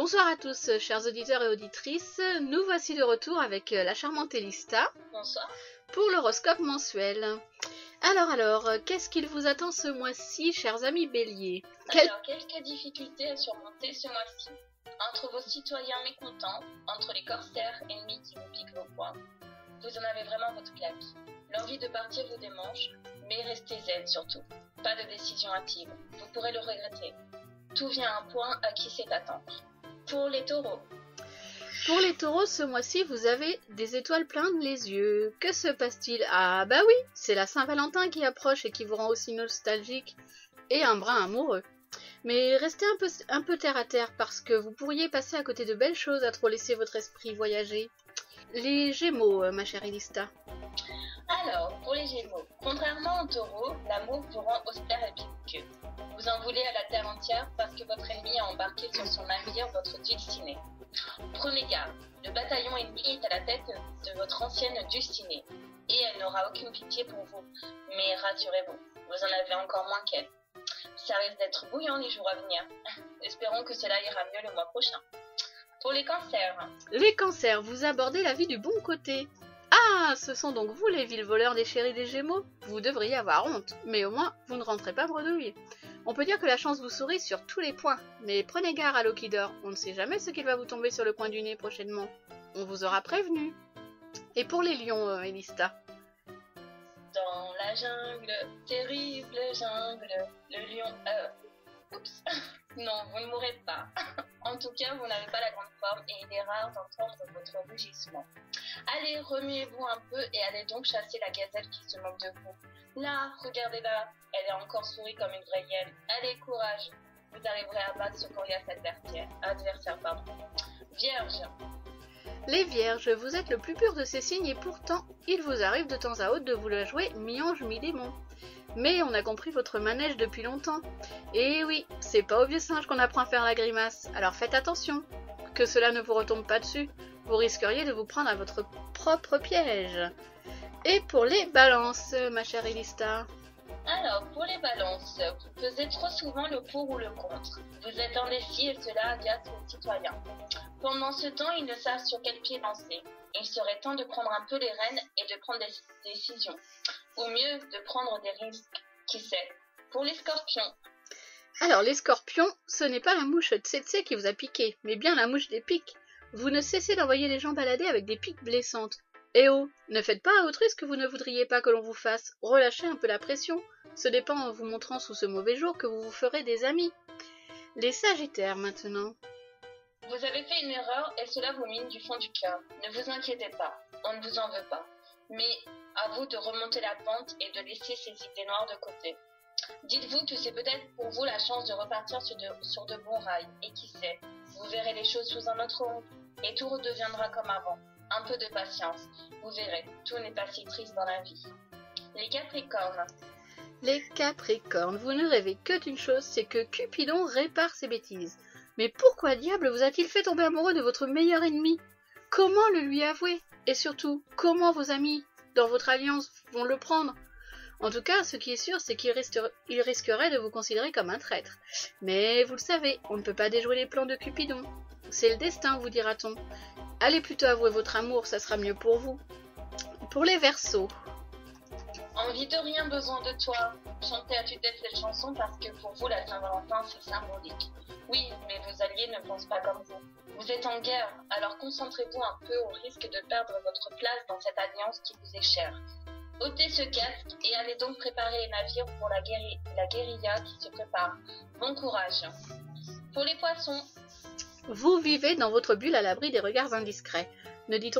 Bonsoir à tous, chers auditeurs et auditrices. Nous voici de retour avec la charmante Elista. Bonsoir. Pour l'horoscope mensuel. Alors, qu'est-ce qu'il vous attend ce mois-ci, chers amis béliers? Alors, quelques difficultés à surmonter ce mois-ci. Entre vos citoyens mécontents, entre les corsaires ennemis qui vous piquent vos poings, vous en avez vraiment votre claque. L'envie de partir vous démange, mais restez zen surtout. Pas de décision hâtive, vous pourrez le regretter. Tout vient à un point à qui sait attendre. Pour les taureaux. Pour les taureaux, ce mois-ci, vous avez des étoiles plein les yeux. Que se passe-t-il? Ah bah oui, c'est la Saint-Valentin qui approche et qui vous rend aussi nostalgique et un brin amoureux. Mais restez un peu terre à terre parce que vous pourriez passer à côté de belles choses à trop laisser votre esprit voyager. Les Gémeaux, ma chère Elista. Alors, pour les Gémeaux, contrairement aux taureaux, l'amour vous rend austère et piqueux. Vous en voulez à la terre entière parce que votre ennemi a embarqué sur son navire votre dulcinée. Prenez garde, le bataillon ennemi est à la tête de votre ancienne dulcinée et elle n'aura aucune pitié pour vous. Mais rassurez-vous, vous en avez encore moins qu'elle. Ça risque d'être bouillant les jours à venir. Espérons que cela ira mieux le mois prochain. Pour les cancers. Les cancers, vous abordez la vie du bon côté. Ah, ce sont donc vous les villes voleurs des chéris des Gémeaux? Vous devriez avoir honte, mais au moins vous ne rentrez pas bredouille. On peut dire que la chance vous sourit sur tous les points, mais prenez garde à l'eau qui dort, on ne sait jamais ce qu'il va vous tomber sur le coin du nez prochainement. On vous aura prévenu. Et pour les lions, Elista? Dans la jungle, terrible jungle, le lion... Oups. Non, vous ne mourrez pas. En tout cas, vous n'avez pas la grande forme et il est rare d'entendre votre rugissement. Allez, remuez-vous un peu et allez donc chasser la gazelle qui se moque de vous. Là, regardez-la, elle est encore souris comme une vraie hyène. Allez, courage, vous arriverez à battre ce coriace adversaire. Vierge. Les vierges, vous êtes le plus pur de ces signes et pourtant, il vous arrive de temps à autre de vous la jouer mi-ange, mi-démon. Mais on a compris votre manège depuis longtemps. Et oui, c'est pas au vieux singe qu'on apprend à faire la grimace, alors faites attention, que cela ne vous retombe pas dessus. Vous risqueriez de vous prendre à votre propre piège. Et pour les balances, ma chère Elista? Alors, pour les balances, vous pesez trop souvent le pour ou le contre. Vous êtes indécis et cela agace les citoyens. Pendant ce temps, ils ne savent sur quel pied lancer. Il serait temps de prendre un peu les rênes et de prendre des décisions. Ou mieux, de prendre des risques. Qui sait? Pour les scorpions. Alors, les scorpions, ce n'est pas la mouche tsetse qui vous a piqué, mais bien la mouche des piques. Vous ne cessez d'envoyer les gens balader avec des piques blessantes. Eh oh, ne faites pas à autrui ce que vous ne voudriez pas que l'on vous fasse. Relâchez un peu la pression. Ce n'est pas en vous montrant sous ce mauvais jour que vous vous ferez des amis. Les sagittaires, maintenant. Vous avez fait une erreur et cela vous mine du fond du cœur. Ne vous inquiétez pas, on ne vous en veut pas. Mais à vous de remonter la pente et de laisser ces idées noires de côté. Dites-vous que c'est peut-être pour vous la chance de repartir sur de bons rails. Et qui sait, vous verrez les choses sous un autre angle et tout redeviendra comme avant. Un peu de patience, vous verrez, tout n'est pas si triste dans la vie. Les Capricornes. Les Capricornes, vous ne rêvez que d'une chose, c'est que Cupidon répare ses bêtises. Mais pourquoi diable vous a-t-il fait tomber amoureux de votre meilleur ennemi? Comment le lui avouer? Et surtout, comment vos amis dans votre alliance vont le prendre? En tout cas, ce qui est sûr, c'est qu'il risquerait de vous considérer comme un traître. Mais vous le savez, on ne peut pas déjouer les plans de Cupidon. C'est le destin, vous dira-t-on. Allez plutôt avouer votre amour, ça sera mieux pour vous. Pour les Verseaux. Envie de rien, besoin de toi. Chantez à tue-tête cette chanson parce que pour vous, la Saint-Valentin, c'est symbolique. Oui, mais vos alliés ne pensent pas comme vous. Vous êtes en guerre, alors concentrez-vous un peu au risque de perdre votre place dans cette alliance qui vous est chère. Ôtez ce casque et allez donc préparer les navires pour la guérilla qui se prépare. Bon courage. Pour les poissons. Vous vivez dans votre bulle à l'abri des regards indiscrets. Ne dit-on